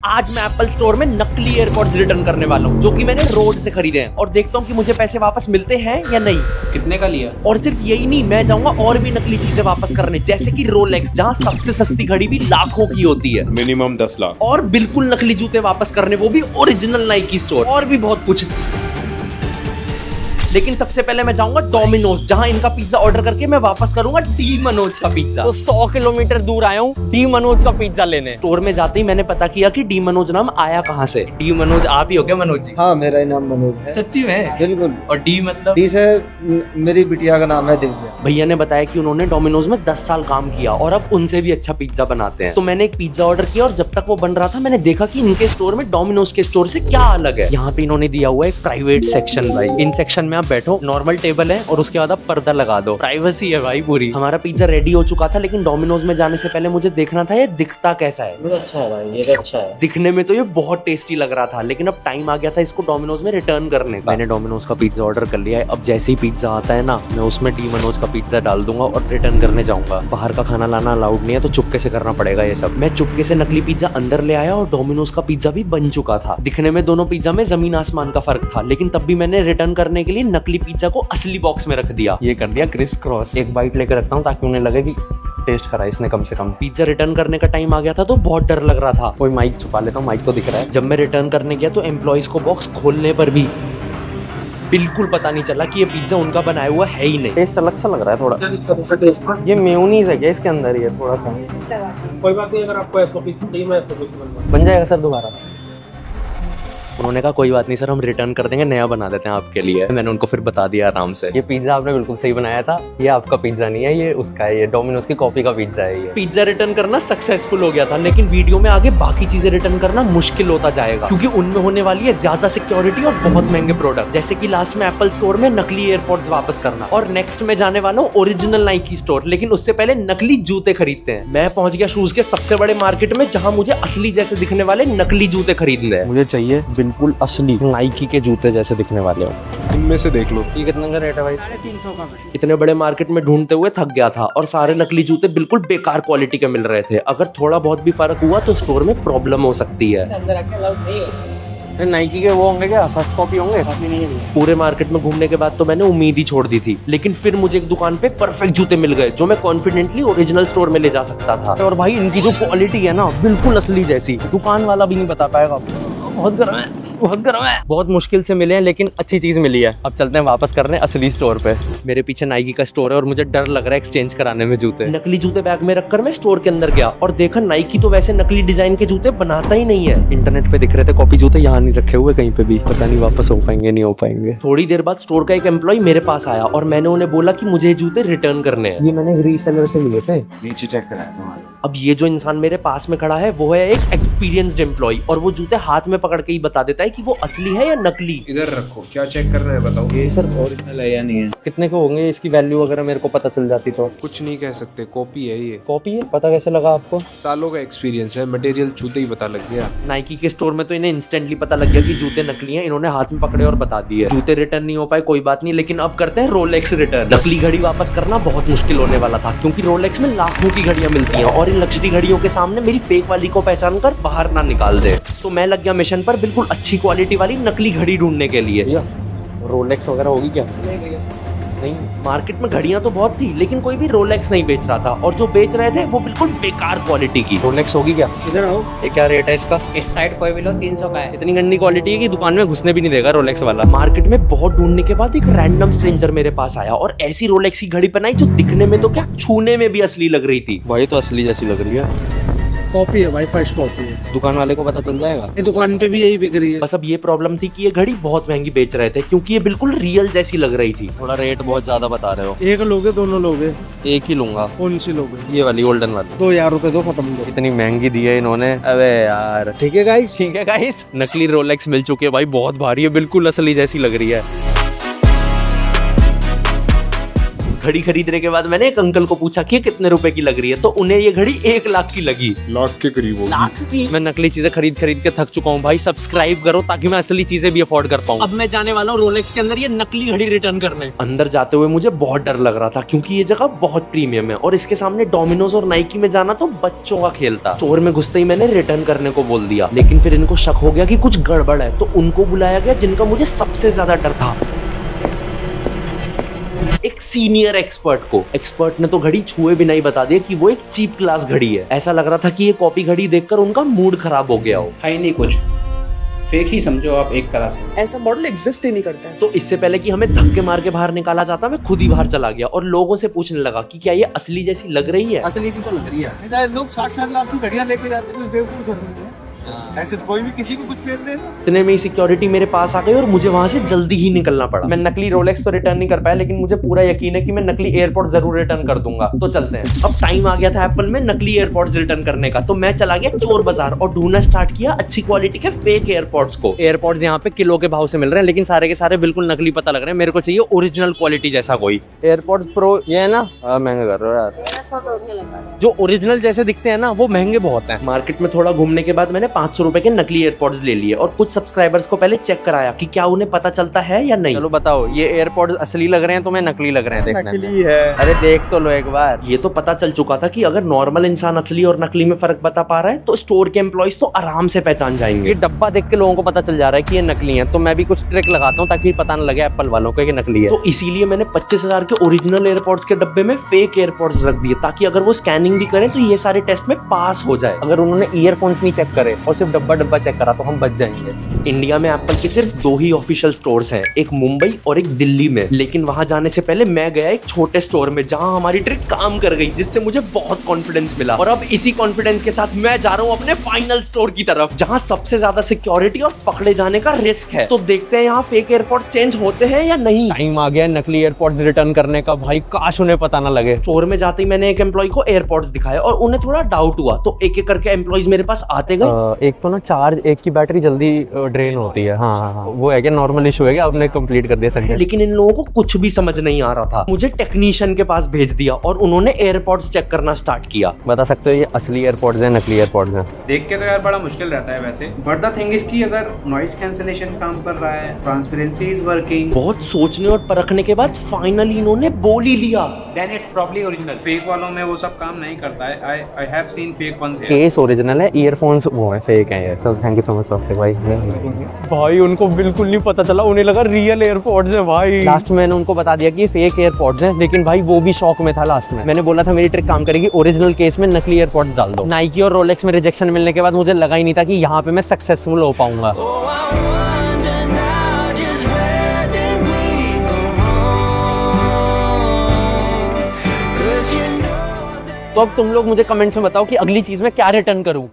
आज मैं Apple store में नकली एयरपॉड्स रिटर्न करने वाला हूँ जो कि मैंने रोड से खरीदे हैं और देखता हूँ कि मुझे पैसे वापस मिलते हैं या नहीं। कितने का लिया? और सिर्फ यही नहीं, मैं जाऊंगा और भी नकली चीजें वापस करने, जैसे कि रोलेक्स, जहाँ सबसे सस्ती घड़ी भी लाखों की होती है, मिनिमम 10 लाख। और बिल्कुल नकली जूते वापस करने, वो भी ओरिजिनल नाइकी स्टोर, और भी बहुत कुछ। लेकिन सबसे पहले मैं जाऊंगा डोमिनोज, जहां इनका पिज्जा ऑर्डर करके मैं वापस करूंगा डी मनोज का पिज्जा। तो 100 किलोमीटर दूर आया हूँ डी मनोज का पिज्जा लेने। स्टोर में जाते ही मैंने पता किया कि डी मनोज नाम आया कहाँ से। डी मनोज आप ही हो क्या मनोज जी? हाँ, मेरा ही नाम मनोज है। सच्ची में? बिल्कुल। और डी मतलब? डी से मेरी बिटिया का नाम है दिव्या। भैया ने बताया कि उन्होंने डोमिनोज में 10 साल काम किया और अब उनसे भी अच्छा पिज्जा बनाते हैं। तो मैंने एक पिज्जा ऑर्डर किया और जब तक वो बन रहा था मैंने देखा कि इनके स्टोर में डोमिनोज के स्टोर से क्या अलग है। यहाँ पे इन्होंने दिया हुआ है एक प्राइवेट सेक्शन। भाई इन सेक्शन में आप बैठो, नॉर्मल टेबल है और उसके बाद आप पर्दा लगा दो, प्राइवेसी है भाई पूरी। हमारा पिज्जा रेडी हो चुका था, लेकिन डोमिनोज में जाने से पहले मुझे देखना था ये दिखता कैसा है। अच्छा है भाई, ये तो अच्छा है। दिखने में तो ये बहुत टेस्टी लग रहा था, लेकिन अब टाइम आ गया था इसको डोमिनोज में रिटर्न करने का। मैंने डोमिनोज का पिज्जा ऑर्डर कर लिया है। अब जैसे ही पिज्जा आता है ना, मैं उसमें डी मनोज का पिज्जा डाल दूंगा और रिटर्न करने जाऊंगा। बाहर का खाना लाना अलाउड नहीं है, तो चुपके से करना पड़ेगा ये सब। मैं चुपके से नकली पिज्जा अंदर ले आया और डोमिनोज का पिज्जा भी बन चुका था। दिखने में दोनों पिज्जा में जमीन आसमान का फर्क था, लेकिन तब भी मैंने रिटर्न करने के लिए नकली पिज्जा को असली बॉक्स में रख दिया। ये कर दिया क्रिस क्रॉस। एक बाइट लेकर रखता हूँ ताकि उन्हें लगे कि टेस्ट करा इसने कम से कम। पिज्जा रिटर्न करने का टाइम आ गया था तो बहुत डर लग रहा था। कोई माइक छुपा लेता हूँ, माइक तो दिख रहा है। जब मैं रिटर्न करने गया तो एम्प्लॉइज को बॉक्स खोलने पर भी बिल्कुल पता नहीं चला कि ये पिज्जा उनका बनाया हुआ है ही नहीं। टेस्ट अलग सा लग रहा है थोड़ा। ये मेयोनीज है क्या इसके अंदर? ये थोड़ा सा। कोई बात नहीं, अगर आपको SOP चाहिए मैं SOP बन जाएगा सर दोबारा। उन्होंने कहा कोई बात नहीं सर, हम रिटर्न कर देंगे, नया बना देते हैं आपके लिए। मैंने उनको फिर बता दिया आराम से, ये पिज्जा आपने बिल्कुल सही बनाया था, ये आपका पिज्जा नहीं है, ये उसका है, ये डोमिनोज की कॉपी का पिज्जा है। ये पिज्जा रिटर्न करना सक्सेसफुल हो गया था, लेकिन वीडियो में आगे बाकी चीजें रिटर्न करना मुश्किल होता जाएगा, क्योंकि उनमें होने वाली है ज्यादा सिक्योरिटी और बहुत महंगे प्रोडक्ट, जैसे कि लास्ट में एप्पल स्टोर में नकली एयरपॉड्स वापस करना। और नेक्स्ट में जाने वाला हूँ ओरिजिनल नाइकी स्टोर, लेकिन उससे पहले नकली जूते खरीदते हैं। मैं पहुंच गया शूज के सबसे बड़े मार्केट में, जहां मुझे असली जैसे दिखने वाले नकली जूते खरीदने हैं। मुझे चाहिए बिल्कुल असली नाइकी के जूते जैसे दिखने वाले हो। इनमें से देख लो। ये कितने का रेट है भाई? 350 का। इतने बड़े मार्केट में ढूंढते हुए थक गया था और सारे नकली जूते बिल्कुल बेकार क्वालिटी के मिल रहे थे। अगर थोड़ा बहुत भी फर्क हुआ तो स्टोर में प्रॉब्लम हो सकती है। अंदर आके अलाउड नहीं है। नाइकी के वो होंगे क्या, फर्स्ट कॉपी होंगे? नहीं है। पूरे मार्केट में घूमने के बाद तो मैंने उम्मीद ही छोड़ दी थी, लेकिन फिर मुझे एक दुकान पे परफेक्ट जूते मिल गए जो मैं कॉन्फिडेंटली ओरिजिनल स्टोर में ले जा सकता था। और भाई इनकी जो क्वालिटी है ना, बिल्कुल असली जैसी, दुकान वाला भी नहीं बता पाएगा। बहुत गर्म है, बहुत गर्म है। बहुत मुश्किल से मिले हैं, लेकिन अच्छी चीज मिली है। अब चलते हैं वापस करने असली स्टोर पे। मेरे पीछे नाइकी का स्टोर है और मुझे डर लग रहा है एक्सचेंज कराने में जूते। नकली जूते बैग में रखकर मैं स्टोर के अंदर गया और देखा नाइकी तो वैसे नकली डिजाइन के जूते बनाता ही नहीं है। इंटरनेट पे दिख रहे थे कॉपी जूते, यहाँ नहीं रखे हुए कहीं पे भी। पता नहीं वापस हो पाएंगे नहीं हो पाएंगे। थोड़ी देर बाद स्टोर का एक एम्प्लॉय मेरे पास आया और मैंने उन्हें बोला कि मुझे जूते रिटर्न करने हैं। ये मैंने रीसेलर से लिए थे। नीचे चेक कराया तुम्हारे। अब ये जो इंसान मेरे पास में खड़ा है वो है एक एक्सपीरियंस्ड एम्प्लॉय, और वो जूते हाथ में पकड़ के ही बता देता है कि वो असली है या नकली। इधर रखो, क्या चेक करना है बताओ। ये सर ओरिजिनल है या नहीं है? कितने को होंगे? इसकी वैल्यू अगर मेरे को पता चल जाती तो। कुछ नहीं कह सकते, कॉपी है ये। कॉपी है? पता कैसे लगा आपको? सालों का एक्सपीरियंस है, मटेरियल छूते ही पता लग गया। नाइकी के स्टोर में तो इन्हें इंस्टेंटली पता लग गया कि जूते नकली हैं। इन्होंने हाथ में पकड़े और बता दिए। जूते रिटर्न नहीं हो पाए, कोई बात नहीं, लेकिन अब करते हैं रोलेक्स रिटर्न। नकली घड़ी वापस करना बहुत मुश्किल होने वाला था, क्योंकि रोलेक्स में लाखों की घड़ियां मिलती हैं और इन लग्जरी घड़ियों के सामने मेरी फेक वाली को पहचान कर बाहर ना निकाल दे। तो मैं लग गया मिशन पर बिल्कुल अच्छी क्वालिटी वाली नकली घड़ी ढूंढने के लिए। रोलेक्स वगैरह होगी क्या? नहीं, मार्केट में घड़ियां तो बहुत थी, लेकिन कोई भी रोलेक्स नहीं बेच रहा था, और जो बेच रहे थे वो बिल्कुल बेकार क्वालिटी की। रोलेक्स होगी क्या? इधर आओ। ये क्या रेट है इसका? इस साइड कोई भी लो 300 का है। इतनी गंदी क्वालिटी है कि दुकान में घुसने भी नहीं देगा रोलेक्स वाला। मार्केट में बहुत ढूंढने के बाद एक रैंडम स्ट्रेंजर मेरे पास आया और ऐसी रोलेक्स की घड़ी बनाई जो दिखने में तो क्या, छूने में भी असली लग रही थी। भाई तो असली जैसी लग रही है। कॉपी है भाई, फर्स्ट कॉपी है। दुकान वाले को पता चल जाएगा। ये दुकान पे भी यही बिक रही है। बस अब ये प्रॉब्लम थी कि ये घड़ी बहुत महंगी बेच रहे थे, क्योंकि ये बिल्कुल रियल जैसी लग रही थी। थोड़ा रेट बहुत ज्यादा बता रहे हो। एक लोगे दोनों लोगे? एक ही लूंगा। कौन सी लोगे? ये वाली गोल्डन वाली। 2000 रुपए दो, खत्म करो। इतनी महंगी दी है इन्होंने। अबे यार ठीक है गाइस, ठीक है गाइस। नकली रोलेक्स मिल चुकी है भाई, बहुत भारी है, बिल्कुल असली जैसी लग रही है। घड़ी खरीदने के बाद मैंने एक अंकल को पूछा कि ये कितने रुपए की लग रही है, तो उन्हें ये घड़ी 1 लाख की लगी। लाख के करीब होगी। लाख की? मैं नकली चीजें खरीद खरीद के थक चुका हूँ भाई। सब्सक्राइब करो ताकि मैं असली चीजें भी अफोर्ड कर पाऊँ। अब मैं जाने वाला हूँ रोलेक्स के अंदर ये नकली घड़ी रिटर्न करने। अंदर जाते हुए मुझे बहुत डर लग रहा था क्योंकि ये जगह बहुत प्रीमियम है और इसके सामने डोमिनोज और नाइकी में जाना तो बच्चों का खेल था। स्टोर में घुसते ही मैंने रिटर्न करने को बोल दिया, लेकिन फिर इनको शक हो गया कि कुछ गड़बड़ है, तो उनको बुलाया गया जिनका मुझे सबसे ज्यादा डर था, एक सीनियर एक्सपर्ट को। एक्सपर्ट ने तो घड़ी छुए बिना ही बता दिया कि वो एक चीप क्लास घड़ी है। ऐसा लग रहा था कि ये कॉपी घड़ी देखकर उनका मूड खराब हो गया हो। है ही नहीं कुछ, फेक ही समझो आप एक तरह से। ऐसा मॉडल एग्जिस्ट ही नहीं करता है। तो इससे पहले कि हमें धक्के मार के बाहर निकाला जाता, मैं खुद ही बाहर चला गया और लोगों से पूछने लगा कि क्या ये असली जैसी लग रही है। असली सी तो लग रही है। लोग 60-60 लाख की घड़ियां लेके जाते हैं, बेवकूफ कर रहे हैं। ऐसे तो कोई भी किसी को कुछ बेच देगा। इतने में ही सिक्योरिटी मेरे पास आ गई और मुझे वहां से जल्दी ही निकलना पड़ा। मैं नकली रोलेक्स तो रिटर्न नहीं कर पाया, लेकिन मुझे पूरा यकीन है कि मैं नकली एयरपोर्ट जरूर रिटर्न कर दूंगा। तो चलते हैं। अब टाइम आ गया था एप्पल में नकली एयरपोर्ट्स रिटर्न करने का, तो मैं चला गया चोर बाजार और ढूंढना स्टार्ट किया अच्छी क्वालिटी के फेक एयरपोर्ट्स को। एयरपोर्ट्स यहाँ पे किलो के भाव से मिल रहे हैं, लेकिन सारे के सारे बिल्कुल नकली पता लग रहे हैं। मेरे को चाहिए ओरिजिनल क्वालिटी जैसा कोई एयरपोर्ट्स प्रो। ये है ना, महंगा कर रहे हो यार। जो ओरिजिनल जैसे दिखते हैं ना वो महंगे बहुत हैं। मार्केट में थोड़ा घूमने के बाद मैंने 500 रुपए के नकली एयरपोर्ट्स ले लिए और कुछ सब्सक्राइबर्स को पहले चेक कराया कि क्या उन्हें पता चलता है या नहीं। चलो बताओ, ये एयरपोर्ट्स असली लग रहे हैं तुम्हें नकली लग रहे हैं? देखने नकली है। अरे देख तो लो एक बार। ये तो पता चल चुका था कि अगर नॉर्मल इंसान असली और नकली में फर्क बता पा रहा है तो स्टोर के एम्प्लॉइज तो आराम से पहचान जाएंगे। ये डब्बा देख के लोगों को पता चल जा रहा है कि ये नकली है, तो मैं भी कुछ ट्रिक लगाता हूँ ताकि पता न लगे एप्पल वालों को कि नकली है। तो इसीलिए मैंने 25,000 के ओरिजिनल एयरपोर्ट्स के डब्बे में फेक एयरपोर्ट्स रख दिए, ताकि अगर वो स्कैनिंग भी करें तो ये सारे टेस्ट में पास हो जाए। अगर उन्होंने ईयरफोन्स नहीं चेक करे और सिर्फ डब्बा डब्बा चेक करा तो हम बच जाएंगे। इंडिया में एप्पल के सिर्फ 2 ही ऑफिशियल स्टोर्स हैं, एक मुंबई और एक दिल्ली में। लेकिन वहां जाने से पहले मैं गया एक छोटे स्टोर में जहां हमारी ट्रिक काम कर गई, जिससे मुझे बहुत कॉन्फिडेंस मिला। और अब इसी कॉन्फिडेंस के साथ मैं जा रहा हूं अपने फाइनल स्टोर की तरफ, जहां सबसे ज्यादा सिक्योरिटी और पकड़े जाने का रिस्क है। तो देखते हैं यहाँ फेक एयरपोर्ट्स चेंज होते हैं या नहीं। टाइम आ गया नकली एयरपोर्ट्स रिटर्न करने का। भाई काश उन्हें पता ना लगे। स्टोर में जाते ही मैंने एक एम्प्लॉय को एयरपोर्ट्स दिखाए और उन्हें थोड़ा डाउट हुआ, तो एक एक करके एम्प्लॉइज मेरे पास आते गए। एक तो ना चार्ज, एक की बैटरी जल्दी ड्रेन होती है। हाँ, वो है क्या नॉर्मल इशू है क्या? आपने कंप्लीट कर दिया सर? लेकिन इन लोगों को कुछ भी समझ नहीं आ रहा था। मुझे टेक्नीशियन के पास भेज दिया और उन्होंने एयरपोर्ट्स चेक करना स्टार्ट किया। बता सकते हो ये असली एयरपोर्ट्स हैं नकली एयरपोर्ट्स हैं? देख के तो यार बड़ा मुश्किल रहता है वैसे, बट द थिंग इज कि अगर नॉइस कैंसलेशन काम कर रहा है, ट्रांसपेरेंसी इज वर्किंग। बहुत सोचने और परखने के बाद फाइनली इन्होंने बोल ही लिया, then it's probably original. Fake वालों में वो सब काम नहीं करता है। I have seen fake ones here. Case original है, ईयरफोन्स वो है फेक है। Sir thank you so much भाई। भाई उनको बिल्कुल नहीं पता चला, उन्हें लगा रियल एयरपोर्ट्स है भाई। लास्ट में मैंने उनको बता दिया कि ये फेक एयरपोर्ट्स हैं, लेकिन भाई वो भी शॉक में था। लास्ट में मैंने बोला था मेरी ट्रिक काम करेगी, ओरिजिनल केस में नकली एयरपोर्ट्स डाल दो। नाइकी और रोलेक्स में रिजेक्शन मिलने के बाद मुझे लगा ही नहीं था कि यहाँ पे मैं सक्सेसफुल हो पाऊंगा। तो अब तुम लोग मुझे कमेंट्स में बताओ कि अगली चीज में क्या रिटर्न करूं।